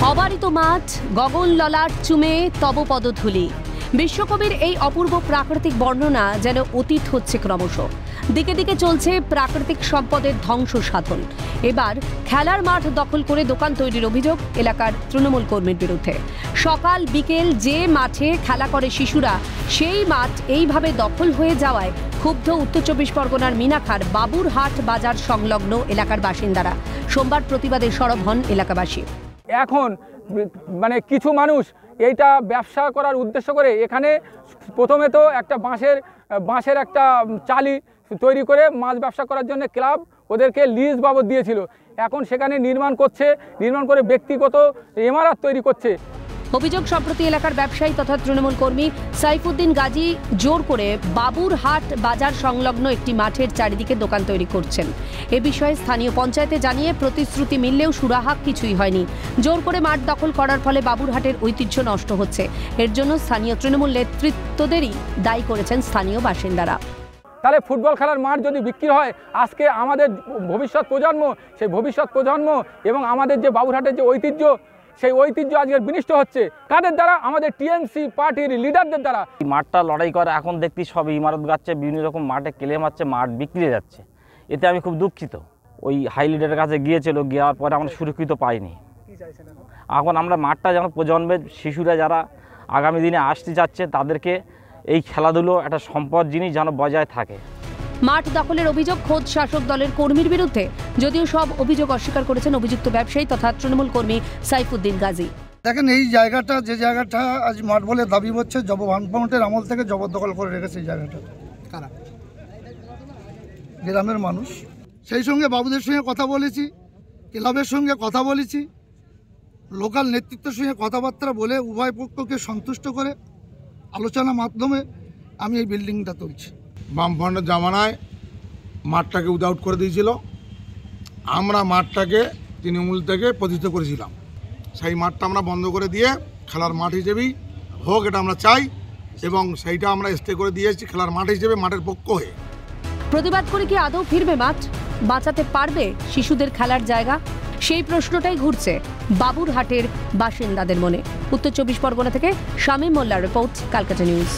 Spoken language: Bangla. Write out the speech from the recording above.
অবারিত মাঠ, গগন ললাট চুমে তব পদধূলি। বিশ্বকবির এই অপূর্ব প্রাকৃতিক বর্ণনা যেন অতীত হচ্ছে ক্রমশ। দিকে দিকে চলছে প্রাকৃতিক সম্পদের ধ্বংস সাধন। এবার খেলার মাঠ দখল করে দোকান তৈরির অভিযোগ এলাকার তৃণমূল কর্মীর বিরুদ্ধে। সকাল বিকেল যে মাঠে খেলা করে শিশুরা, সেই মাঠ এইভাবে দখল হয়ে যাওয়ায় ক্ষুব্ধ উত্তর চব্বিশ পরগনার মিনাখার বাবুরহাট বাজার সংলগ্ন এলাকার বাসিন্দারা। সোমবার প্রতিবাদে সরব হন এলাকাবাসী। এখন কিছু মানুষ এইটা ব্যবসা করার উদ্দেশ্য করে এখানে প্রথমে তো একটা বাঁশের একটা চালি তৈরি করে মাছ ব্যবসা করার জন্য ক্লাব ওদেরকে লিজ বাবদ দিয়েছিল। এখন সেখানে নির্মাণ করে ব্যক্তিগত ইমারত তৈরি করছে। অভিযোগ, সম্প্রতি এলাকার ব্যবসায়ী তথা তৃণমূল কর্মী সাইফুদ্দিন গাজী জোর করে বাবুরহাট বাজার সংলগ্ন একটি মাঠের চারিদিকে দোকান তৈরি করছেন। এ বিষয়ে স্থানীয় পঞ্চায়েতে জানিয়ে প্রতিশ্রুতি মিললেও সুরাহা কিছুই হয়নি। জোর করে মাঠ দখল করার ফলে বাবুরহাটের ঐতিহ্য নষ্ট হচ্ছে। এর জন্য স্থানীয় তৃণমূল নেতৃত্বদেরই দায়ী করেছেন স্থানীয় বাসিন্দারা। তাহলে ফুটবল খেলার মাঠ যদি বিক্রি হয়, আজকে আমাদের ভবিষ্যৎ প্রজন্ম, সেই ভবিষ্যৎ প্রজন্ম এবং আমাদের যে বাবুরহাটের যে ঐতিহ্য, সেই ঐতিহ্য আজকে বিনষ্ট হচ্ছে। কাদের দ্বারা? আমাদের টিএমসি পার্টির লিডারদের দ্বারা। মাঠটা লড়াই করে এখন দেখতে সব ইমারত গাচ্ছে, বিভিন্ন রকম মাঠে ক্লেম হচ্ছে, মাঠ বিক্রি হয়ে যাচ্ছে। এতে আমি খুব দুঃখিত। ওই হাই লিডারের কাছে যাওয়ার পরে আমরা সুরক্ষিত পাইনি। এখন আমরা মাঠটা যেন প্রজন্মের শিশুরা যারা আগামী দিনে আসতে যাচ্ছে তাদেরকে এই খেলাধুলো একটা সম্পদ জিনিস যেন বজায় থাকে। মাঠ দখলের অভিযোগ খোদ শাসক দলের কর্মীর বিরুদ্ধে, যদিও সব অভিযোগ অস্বীকার করেছেন অভিযুক্ত ব্যবসায়ী তথা তৃণমূল কর্মী সাইফুদ্দিন গাজী। দেখেন, এই জায়গাটা যে জায়গাটা আজ মাঠ বলে দাবি হচ্ছে, বামফ্রন্টের আমল থেকে জবরদখল করে রেখেছে এই জায়গাটা কারা? গ্রামের মানুষ। সেই সঙ্গে বাবুদের সঙ্গে কথা বলেছি, ক্লাবের সঙ্গে কথা বলেছি, লোকাল নেতৃত্বের সঙ্গে কথাবার্তা বলে উভয় পক্ষকে সন্তুষ্ট করে আলোচনার মাধ্যমে আমি এই বিল্ডিংটা তুলছি। বামফ্রন্টের জামানায় মাঠটাকে উইদাউট করে দিয়েছিল, আমরা মাঠটাকে তৃণমূল থেকে প্রতিষ্ঠিত করেছিলাম। সেই মাঠটা আমরা বন্ধ করে দিয়ে খেলার মাঠ হিসেবেই হোক এটা আমরা চাই, এবং সেইটা আমরা স্টে করে দিয়েছি খেলার মাঠ হিসেবে, মাঠের পক্ষ হয়ে। প্রতিবাদ করে কি আদৌ ফিরবে মাঠ? বাঁচাতে পারবে শিশুদের খেলার জায়গা? সেই প্রশ্নটাই ঘুরছে বাবুরহাটের বাসিন্দাদের মনে। উত্তর চব্বিশ পরগনা থেকে শামীম মোল্লার রিপোর্ট, ক্যালকাটা নিউজ।